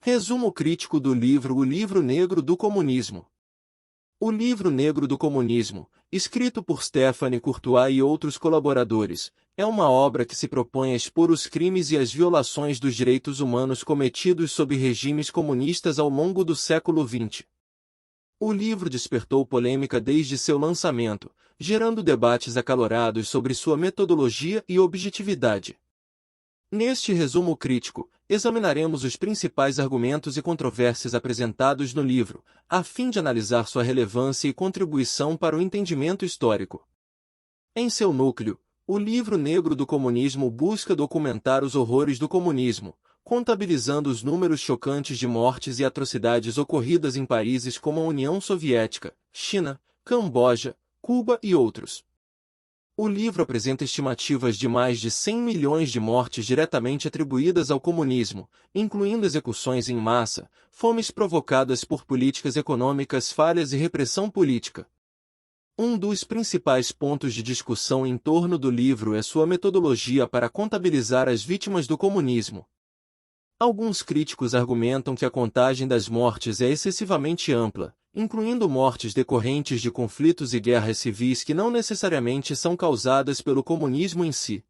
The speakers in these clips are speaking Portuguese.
Resumo crítico do livro O Livro Negro do Comunismo. O Livro Negro do Comunismo, escrito por Stéphane Courtois e outros colaboradores, é uma obra que se propõe a expor os crimes e as violações dos direitos humanos cometidos sob regimes comunistas ao longo do século XX. O livro despertou polêmica desde seu lançamento, gerando debates acalorados sobre sua metodologia e objetividade. Neste resumo crítico, examinaremos os principais argumentos e controvérsias apresentados no livro, a fim de analisar sua relevância e contribuição para o entendimento histórico. Em seu núcleo, o Livro Negro do Comunismo busca documentar os horrores do comunismo, contabilizando os números chocantes de mortes e atrocidades ocorridas em países como a União Soviética, China, Camboja, Cuba e outros. O livro apresenta estimativas de mais de 100 milhões de mortes diretamente atribuídas ao comunismo, incluindo execuções em massa, fomes provocadas por políticas econômicas falhas e repressão política. Um dos principais pontos de discussão em torno do livro é sua metodologia para contabilizar as vítimas do comunismo. Alguns críticos argumentam que a contagem das mortes é excessivamente ampla, incluindo mortes decorrentes de conflitos e guerras civis que não necessariamente são causadas pelo comunismo em si.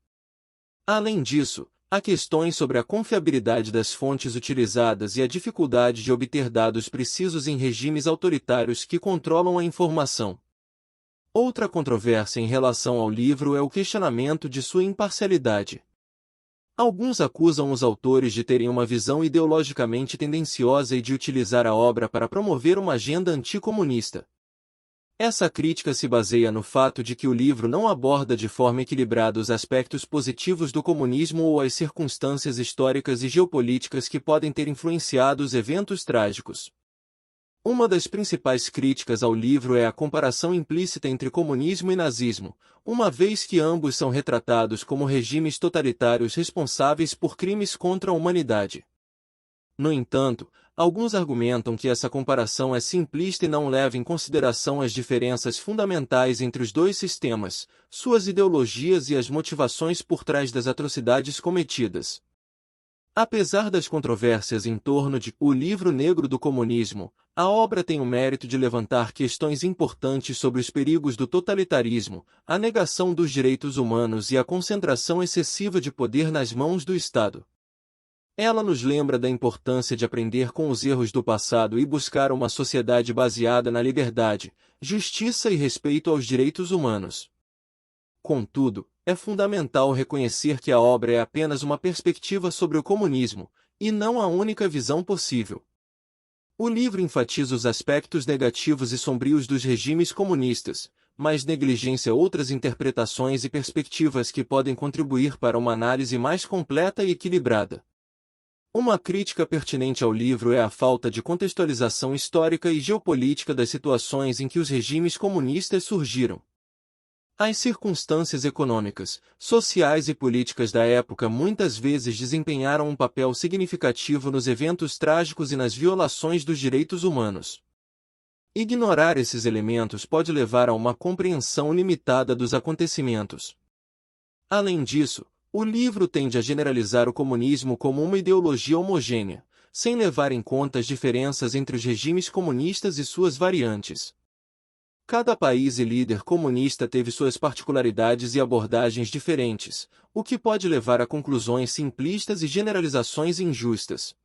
Além disso, há questões sobre a confiabilidade das fontes utilizadas e a dificuldade de obter dados precisos em regimes autoritários que controlam a informação. Outra controvérsia em relação ao livro é o questionamento de sua imparcialidade. Alguns acusam os autores de terem uma visão ideologicamente tendenciosa e de utilizar a obra para promover uma agenda anticomunista. Essa crítica se baseia no fato de que o livro não aborda de forma equilibrada os aspectos positivos do comunismo ou as circunstâncias históricas e geopolíticas que podem ter influenciado os eventos trágicos. Uma das principais críticas ao livro é a comparação implícita entre comunismo e nazismo, uma vez que ambos são retratados como regimes totalitários responsáveis por crimes contra a humanidade. No entanto, alguns argumentam que essa comparação é simplista e não leva em consideração as diferenças fundamentais entre os dois sistemas, suas ideologias e as motivações por trás das atrocidades cometidas. Apesar das controvérsias em torno de O Livro Negro do Comunismo, a obra tem o mérito de levantar questões importantes sobre os perigos do totalitarismo, a negação dos direitos humanos e a concentração excessiva de poder nas mãos do Estado. Ela nos lembra da importância de aprender com os erros do passado e buscar uma sociedade baseada na liberdade, justiça e respeito aos direitos humanos. Contudo, é fundamental reconhecer que a obra é apenas uma perspectiva sobre o comunismo, e não a única visão possível. O livro enfatiza os aspectos negativos e sombrios dos regimes comunistas, mas negligencia outras interpretações e perspectivas que podem contribuir para uma análise mais completa e equilibrada. Uma crítica pertinente ao livro é a falta de contextualização histórica e geopolítica das situações em que os regimes comunistas surgiram. As circunstâncias econômicas, sociais e políticas da época muitas vezes desempenharam um papel significativo nos eventos trágicos e nas violações dos direitos humanos. Ignorar esses elementos pode levar a uma compreensão limitada dos acontecimentos. Além disso, o livro tende a generalizar o comunismo como uma ideologia homogênea, sem levar em conta as diferenças entre os regimes comunistas e suas variantes. Cada país e líder comunista teve suas particularidades e abordagens diferentes, o que pode levar a conclusões simplistas e generalizações injustas.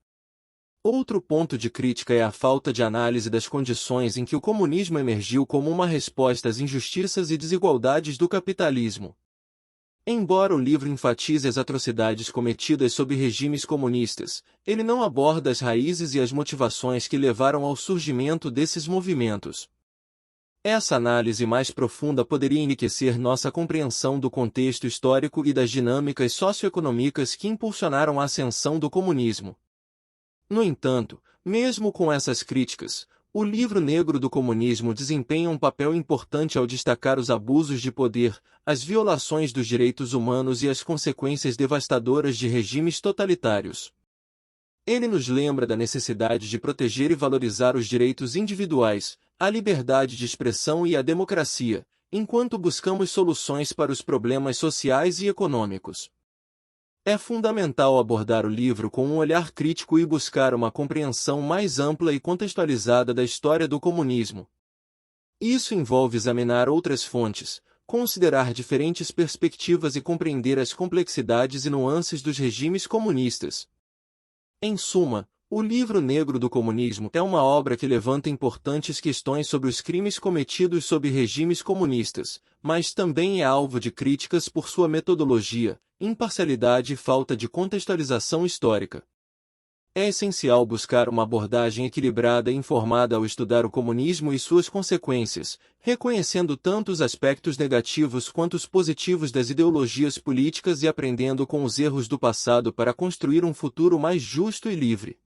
Outro ponto de crítica é a falta de análise das condições em que o comunismo emergiu como uma resposta às injustiças e desigualdades do capitalismo. Embora o livro enfatize as atrocidades cometidas sob regimes comunistas, ele não aborda as raízes e as motivações que levaram ao surgimento desses movimentos. Essa análise mais profunda poderia enriquecer nossa compreensão do contexto histórico e das dinâmicas socioeconômicas que impulsionaram a ascensão do comunismo. No entanto, mesmo com essas críticas, o Livro Negro do Comunismo desempenha um papel importante ao destacar os abusos de poder, as violações dos direitos humanos e as consequências devastadoras de regimes totalitários. Ele nos lembra da necessidade de proteger e valorizar os direitos individuais, a liberdade de expressão e a democracia, enquanto buscamos soluções para os problemas sociais e econômicos. É fundamental abordar o livro com um olhar crítico e buscar uma compreensão mais ampla e contextualizada da história do comunismo. Isso envolve examinar outras fontes, considerar diferentes perspectivas e compreender as complexidades e nuances dos regimes comunistas. Em suma, o Livro Negro do Comunismo é uma obra que levanta importantes questões sobre os crimes cometidos sob regimes comunistas, mas também é alvo de críticas por sua metodologia, imparcialidade e falta de contextualização histórica. É essencial buscar uma abordagem equilibrada e informada ao estudar o comunismo e suas consequências, reconhecendo tanto os aspectos negativos quanto os positivos das ideologias políticas e aprendendo com os erros do passado para construir um futuro mais justo e livre.